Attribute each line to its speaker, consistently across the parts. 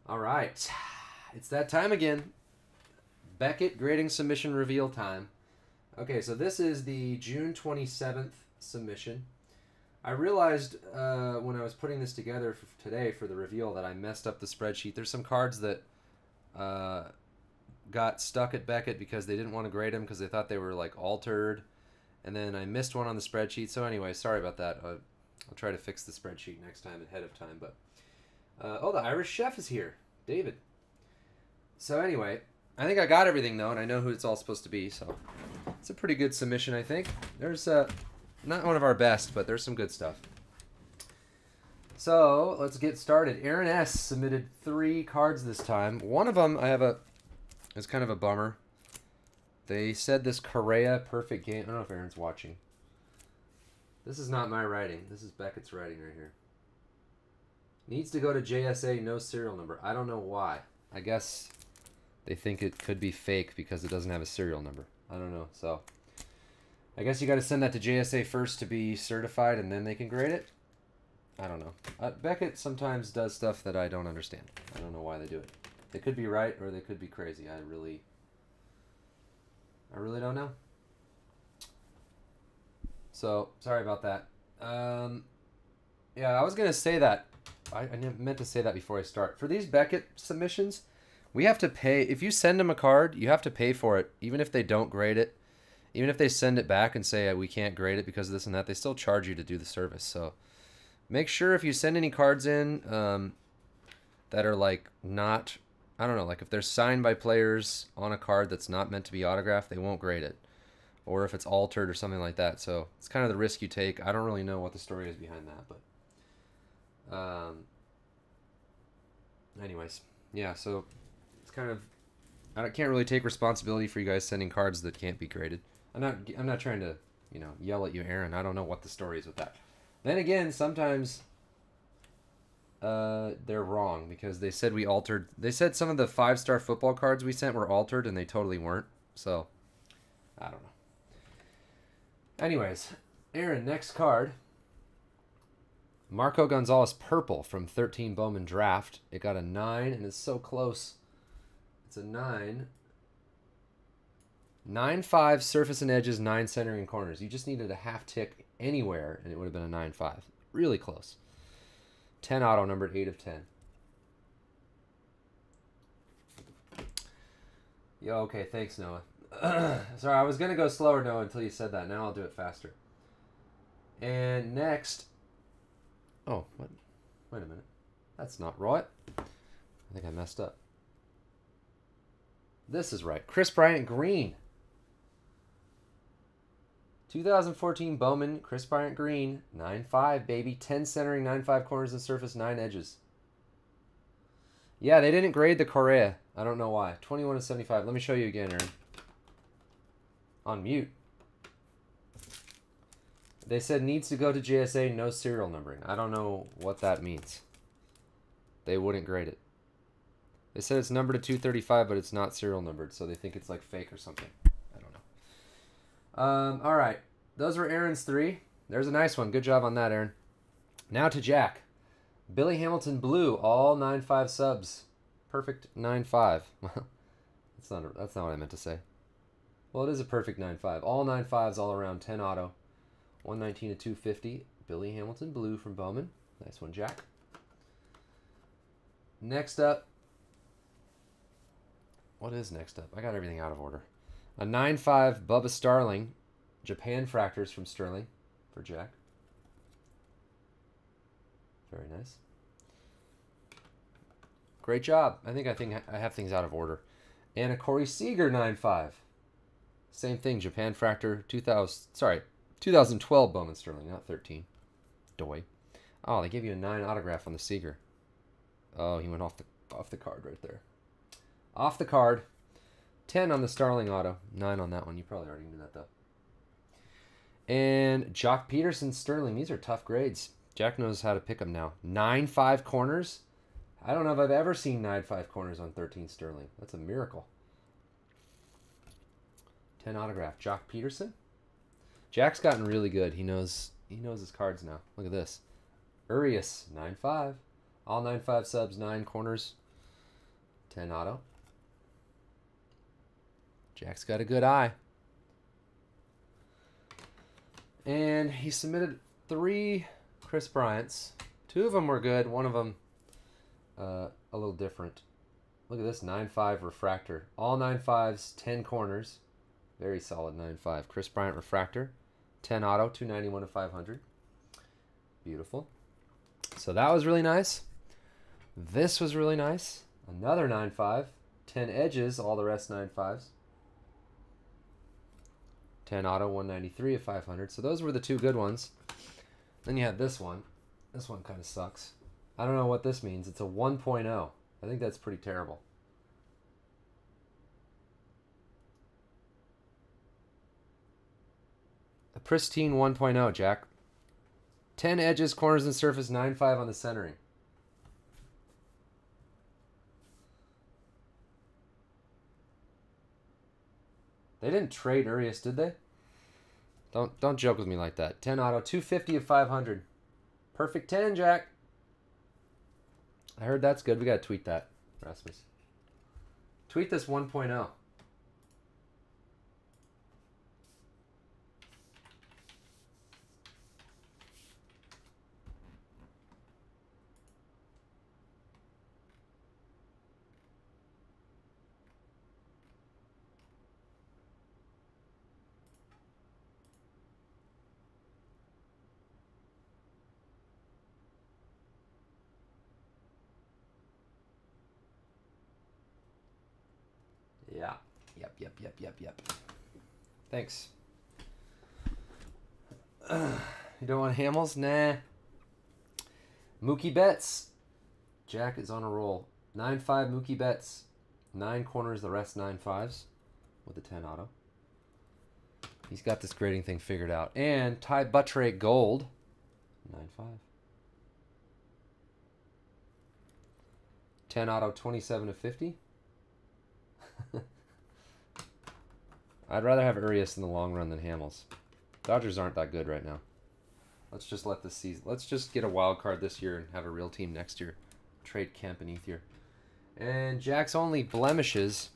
Speaker 1: All right. It's that time again. Beckett grading submission reveal time. Okay, so this is the June 27th submission. I realized when I was putting this together for today for the reveal that I messed up the spreadsheet. There's some cards that got stuck at Beckett because they didn't want to grade them because they thought they were like altered. And then I missed one on the spreadsheet. So anyway, sorry about that. I'll try to fix the spreadsheet next time ahead of time. But oh, the Irish Chef is here. David. So anyway, I think I got everything though, and I know who it's all supposed to be. So it's a pretty good submission, I think. There's not one of our best, but there's some good stuff. So let's get started. Aaron S. submitted 3 cards this time. One of them it's kind of a bummer. They said this Correa perfect game. I don't know if Aaron's watching. This is not my writing. This is Beckett's writing right here. Needs to go to JSA, no serial number. I don't know why. I guess they think it could be fake because it doesn't have a serial number. I don't know. So I guess you got to send that to JSA first to be certified, and then they can grade it. I don't know. Beckett sometimes does stuff that I don't understand. I don't know why they do it. They could be right or they could be crazy. I really don't know. So sorry about that. Yeah, I was gonna say that. I meant to say that before I start. For these Beckett submissions, we have to pay. If you send them a card, you have to pay for it, even if they don't grade it. Even if they send it back and say we can't grade it because of this and that, they still charge you to do the service. So make sure if you send any cards in that are like not, I don't know, like if they're signed by players on a card that's not meant to be autographed, they won't grade it. Or if it's altered or something like that. So it's kind of the risk you take. I don't really know what the story is behind that, but anyways, yeah, so it's kind of, I can't really take responsibility for you guys sending cards that can't be graded. I'm not trying to, yell at you, Aaron. I don't know what the story is with that. Then again, sometimes they're wrong because they said we altered. They said some of the 5-star football cards we sent were altered, and they totally weren't. So I don't know. Anyways, Aaron, next card. Marco Gonzalez purple from 13 Bowman draft. It got a 9 and it's so close. It's a 9. 9-5 surface and edges, 9 centering and corners. You just needed a half tick anywhere and it would have been a 9-5. Really close. 10 auto, numbered 8 of 10. Yo, okay, thanks, Noah. Sorry, I was going to go slower, Noah, until you said that. Now I'll do it faster. And next... Oh, what? Wait a minute. That's not right. I think I messed up. This is right. Chris Bryant green. 2014 Bowman, Chris Bryant green. 9-5, baby. 10 centering, 9-5 corners and surface, 9 edges. Yeah, they didn't grade the Correa. I don't know why. 21 to 75. Let me show you again, Aaron. On mute. They said needs to go to JSA, no serial numbering. I don't know what that means. They wouldn't grade it. They said it's numbered to 235, but it's not serial numbered, so they think it's like fake or something. I don't know. All right. Those were Aaron's 3. There's a nice one. Good job on that, Aaron. Now to Jack. Billy Hamilton blue, all 9-5 subs. Perfect 9-5. that's not what I meant to say. Well, it is a perfect 9-5. All 9-5s all around, 10 auto. 119 to 250. Billy Hamilton blue from Bowman. Nice one, Jack. Next up. What is next up? I got everything out of order. A 9-5 Bubba Starling. Japan Fractors from Sterling for Jack. Very nice. Great job. I think I have things out of order. And a Corey Seager 9-5. Same thing, Japan Fractor 2012 Bowman Sterling, not 13. Doy. Oh, they gave you a 9 autograph on the Seager. Oh, he went off the card right there. Off the card. 10 on the Starling auto. 9 on that one. You probably already knew that, though. And Jock Peterson Sterling. These are tough grades. Jack knows how to pick them now. 9-5 corners. I don't know if I've ever seen 9-5 corners on 13 Sterling. That's a miracle. 10 autograph. Jock Peterson. Jack's gotten really good. He knows his cards now. Look at this. Urias, 9-5. All 9-5 subs, 9 corners. 10 auto. Jack's got a good eye. And he submitted 3 Chris Bryants. 2 of them were good. One of them a little different. Look at this 9.5 refractor. All 9.5s, 10 corners. Very solid 9.5. Chris Bryant refractor. 10 auto, 291 to 500. Beautiful. So that was really nice. This was really nice. Another 9.5. 10 edges, all the rest 9.5s. 10 auto, 193 of 500. So those were the 2 good ones. Then you had this one. This one kind of sucks. I don't know what this means. It's a 1.0. I think that's pretty terrible. A pristine 1.0, Jack. 10 edges, corners, and surface, 9.5 on the centering. They didn't trade Urias, did they? Don't joke with me like that. 10 auto, 250 of 500. Perfect 10, Jack. I heard that's good. We got to tweet that, Rasmus. Tweet this 1.0. Yeah. Yep. Thanks. You don't want Hamels? Nah. Mookie Betts. Jack is on a roll. 9.5 Mookie Betts. 9 corners, the rest 9.5s with a 10 auto. He's got this grading thing figured out. And Ty Buttrey Gold. 9.5. 10 auto, 27 of 50. I'd rather have Urias in the long run than Hamels. Dodgers aren't that good right now. Let's just let this season. Let's just get a wild card this year and have a real team next year. Trade Kemp and Ethier. And Jack's only blemishes.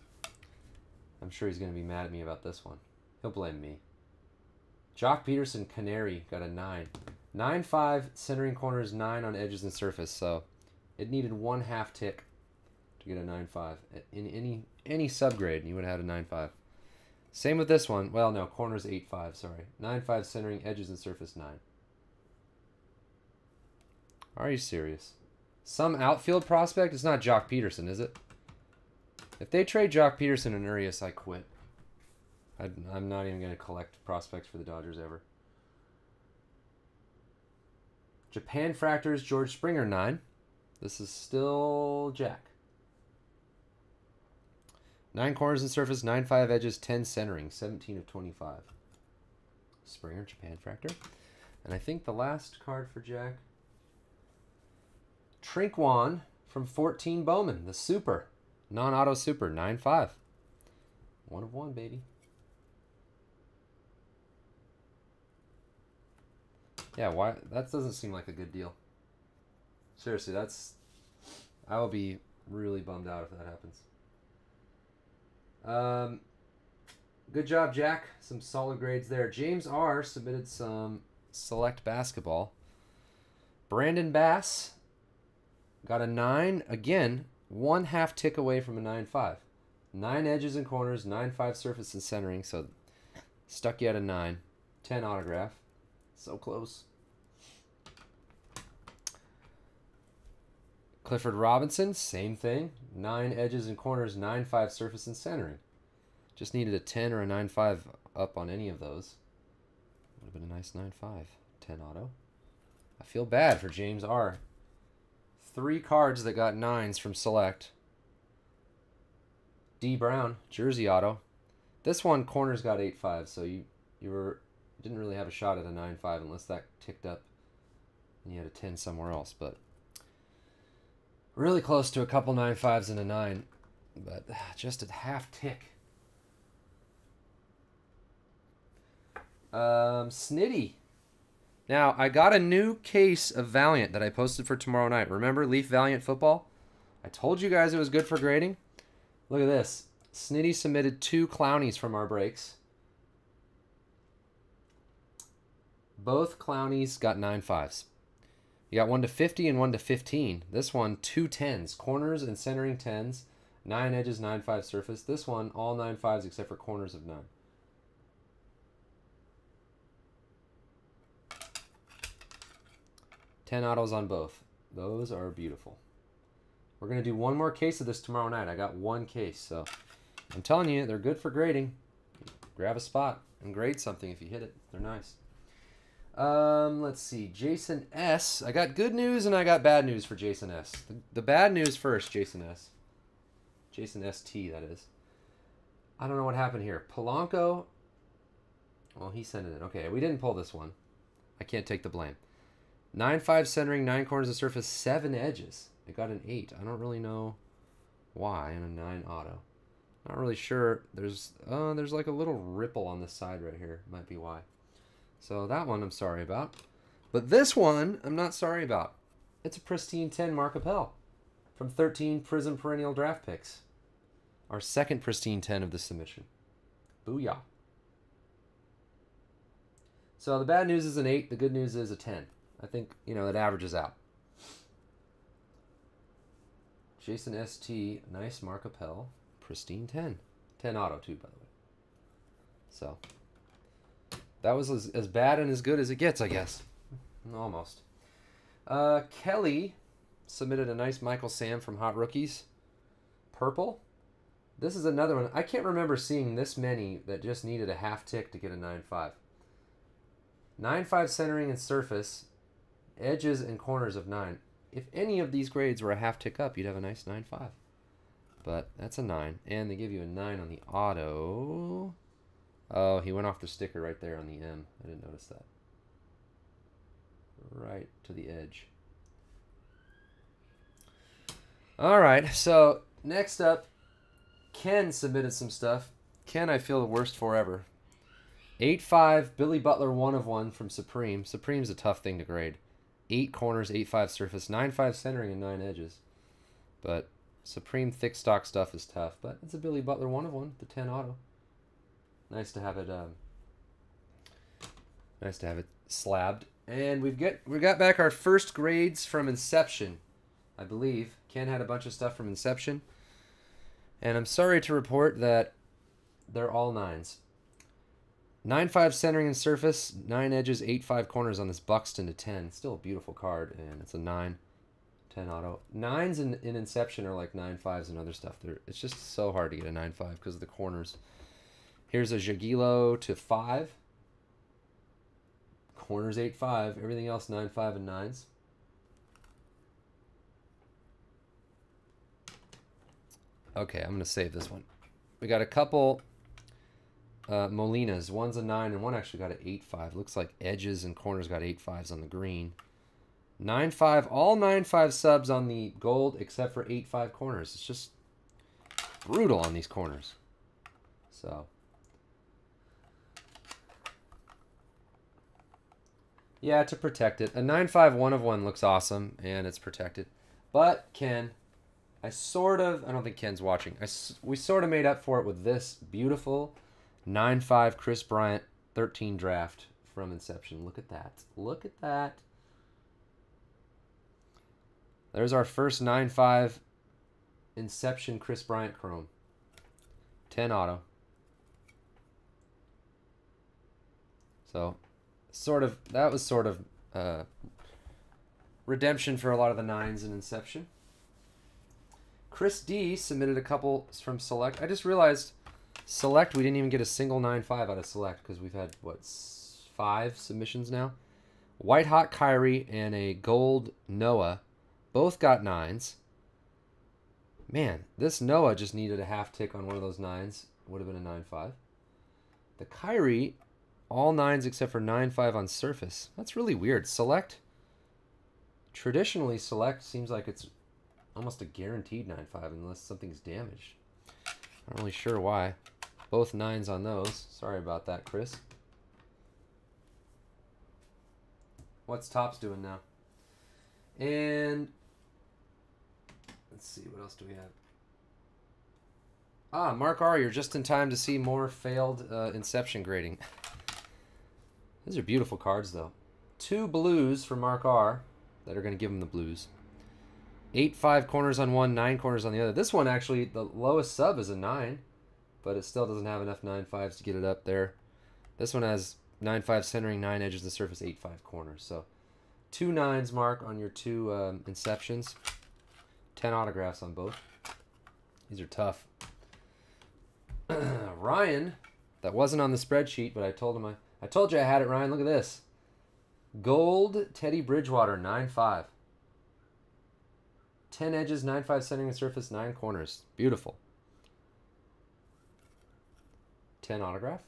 Speaker 1: I'm sure he's going to be mad at me about this one. He'll blame me. Jock Peterson Canary got a 9. 9.5 centering corners, 9 on edges and surface. So it needed 1/2 tick to get a 9.5. In any subgrade, and you would have had a 9.5. Same with this one. Well, no, corners 8.5, sorry. 9.5 centering, edges and surface 9. Are you serious? Some outfield prospect? It's not Jock Peterson, is it? If they trade Jock Peterson and Urias, I quit. I'm not even going to collect prospects for the Dodgers ever. Japan Fractors, George Springer 9. This is still Jack. 9 corners and surface, 9.5 edges, 10 centering, 17 of 25. Springer, Japan Fractor. And I think the last card for Jack. Trinquan from 14 Bowman, the super. Non-auto super, 9.5. 1 of 1, baby. Yeah, why? That doesn't seem like a good deal. Seriously, I will be really bummed out if that happens. Good job, Jack. Some solid grades there. James R. submitted some select basketball. Brandon Bass got a 9. Again, 1/2 tick away from a 9.5. 9 edges and corners, 9.5 surface and centering. So stuck you at a 9. 10 autograph. So close. Clifford Robinson, same thing. 9 edges and corners, 9.5 surface and centering. Just needed a 10 or a 9.5 up on any of those. Would have been a nice 9.5. 10 auto. I feel bad for James R. 3 cards that got 9s from Select. D. Brown, jersey auto. This one, corners got 8.5, so you didn't really have a shot at a 9.5 unless that ticked up and you had a 10 somewhere else, but really close to a couple 9.5s and a 9, but just a 1/2 tick. Snitty. Now, I got a new case of Valiant that I posted for tomorrow night. Remember Leaf Valiant football? I told you guys it was good for grading. Look at this. Snitty submitted 2 Clownies from our breaks. Both Clownies got 9.5s. You got 1 to 50 and 1 to 15. This one, 2 10s. Corners and centering 10s. 9 edges, 9.5 surface. This one, all 9.5s except for corners of 9. Ten autos on both. Those are beautiful. We're going to do one more case of this tomorrow night. I got 1 case, so I'm telling you, they're good for grading. Grab a spot and grade something if you hit it. They're nice. Let's see. Jason S. I got good news and I got bad news for Jason S. The bad news first, Jason S. Jason ST, that is. I don't know what happened here. Polanco. Well, he sent it in. Okay, we didn't pull this one. I can't take the blame. 9.5 centering, 9 corners of surface, 7 edges. It got an 8. I don't really know why, and a 9 auto. Not really sure. There's like a little ripple on the side right here. Might be why. So that one I'm sorry about. But this one I'm not sorry about. It's a pristine 10 Mark Appel from 13 Prism Perennial Draft Picks. Our second pristine 10 of the submission. Booyah. So the bad news is an 8. The good news is a 10. I think, you know, it averages out. Jason ST, nice Mark Appel, pristine 10. 10 auto too, by the way. So that was as bad and as good as it gets, I guess. Almost. Kelly submitted a nice Michael Sam from Hot Rookies. Purple. This is another one. I can't remember seeing this many that just needed a half tick to get a 9.5. 9.5 centering and surface, edges and corners of 9. If any of these grades were a half tick up, you'd have a nice 9.5. But that's a 9. And they give you a 9 on the auto. Oh, he went off the sticker right there on the M. I didn't notice that. Right to the edge. All right, so next up, Ken submitted some stuff. Ken, I feel the worst for ever. 8.5, Billy Butler 1 of 1 from Supreme. Supreme's a tough thing to grade. 8 corners, 8.5 surface, 9.5 centering, and 9 edges. But Supreme thick stock stuff is tough. But it's a Billy Butler 1 of 1, the 10 auto. Nice to have it. Nice to have it slabbed. And we got back our first grades from Inception, I believe. Ken had a bunch of stuff from Inception, and I'm sorry to report that they're all 9s. 9.5 centering and surface, 9 edges, 8.5 corners on this Buxton to 10. Still a beautiful card, and it's a 9, 10 auto. 9s in Inception are like 9.5s and other stuff. It's just so hard to get a 9.5 because of the corners. Here's a Jagiello to 5. Corners 8.5. Everything else 9.5 and 9s. Okay, I'm going to save this one. We got a couple Molinas. One's a 9 and one actually got an 8.5. Looks like edges and corners got 8.5s on the green. 9.5. All 9.5 subs on the gold except for 8.5 corners. It's just brutal on these corners. So yeah, to protect it. A 9.5 1 of 1 looks awesome, and it's protected. But Ken, I don't think Ken's watching. We sort of made up for it with this beautiful 9.5 Chris Bryant 13 draft from Inception. Look at that. Look at that. There's our first 9.5 Inception Chris Bryant Chrome. 10 auto. So that was sort of redemption for a lot of the 9s in Inception. Chris D submitted a couple from Select. I just realized Select, we didn't even get a single 9.5 out of Select because we've had, what, 5 submissions now? White Hot Kyrie and a Gold Noah both got 9s. Man, this Noah just needed a half tick on one of those 9s. Would have been a 9.5. The Kyrie, all 9s except for 9.5 on surface. That's really weird. Select, traditionally Select seems like it's almost a guaranteed 9.5 unless something's damaged. Not really sure why. Both 9s on those. Sorry about that, Chris. What's Topps doing now? And let's see, what else do we have? Ah, Mark R., you're just in time to see more failed Inception grading. These are beautiful cards, though. 2 blues for Mark R. that are going to give him the blues. 8-5 corners on one, 9 corners on the other. This one, actually, the lowest sub is a 9, but it still doesn't have enough 9-5s to get it up there. This one has 9-5 centering, 9 edges of the surface, 8-5 corners. So 2 9s, Mark, on your 2 Inceptions. 10 autographs on both. These are tough. Ryan, that wasn't on the spreadsheet, but I told you I had it, Ryan. Look at this. Gold Teddy Bridgewater, 9-5. 10 edges, 9-5 centering the surface, 9 corners. Beautiful. 10 autograph.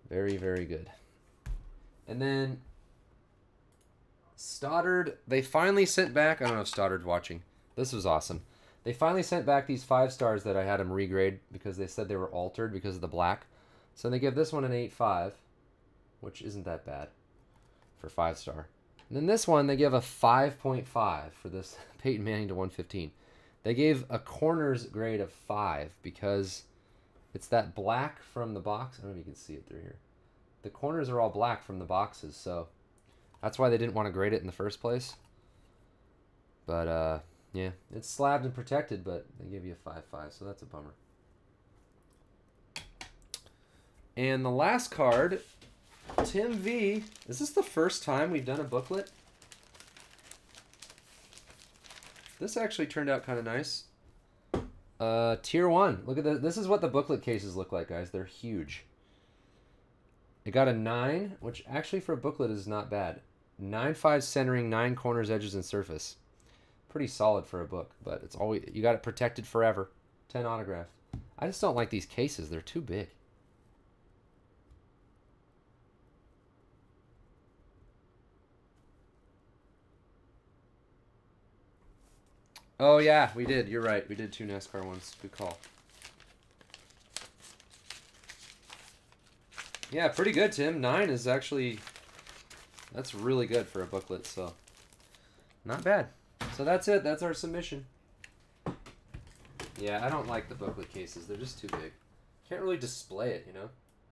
Speaker 1: Very, very good. And then Stoddard, they finally sent back, I don't know if Stoddard's watching. This was awesome. They finally sent back these 5 stars that I had them regrade because they said they were altered because of the black. So they give this one an 8-5, which isn't that bad for 5-star. And then this one, they give a 5.5 for this Peyton Manning to 115. They gave a corners grade of 5 because it's that black from the box. I don't know if you can see it through here. The corners are all black from the boxes, so that's why they didn't want to grade it in the first place. But, yeah, it's slabbed and protected, but they give you a 5.5, so that's a bummer. And the last card, Tim V. Is this the first time we've done a booklet? This actually turned out kind of nice. Tier 1. Look at this. This is what the booklet cases look like, guys. They're huge. It got a 9, which actually for a booklet is not bad. 9-5 centering, 9 corners, edges, and surface. Pretty solid for a book, but it's always, you got it protected forever. 10 autograph. I just don't like these cases. They're too big. Oh, yeah, we did. You're right. We did 2 NASCAR ones. Good call. Yeah, pretty good, Tim. 9 is actually, that's really good for a booklet, so not bad. So that's it. That's our submission. Yeah, I don't like the booklet cases. They're just too big. Can't really display it, you know?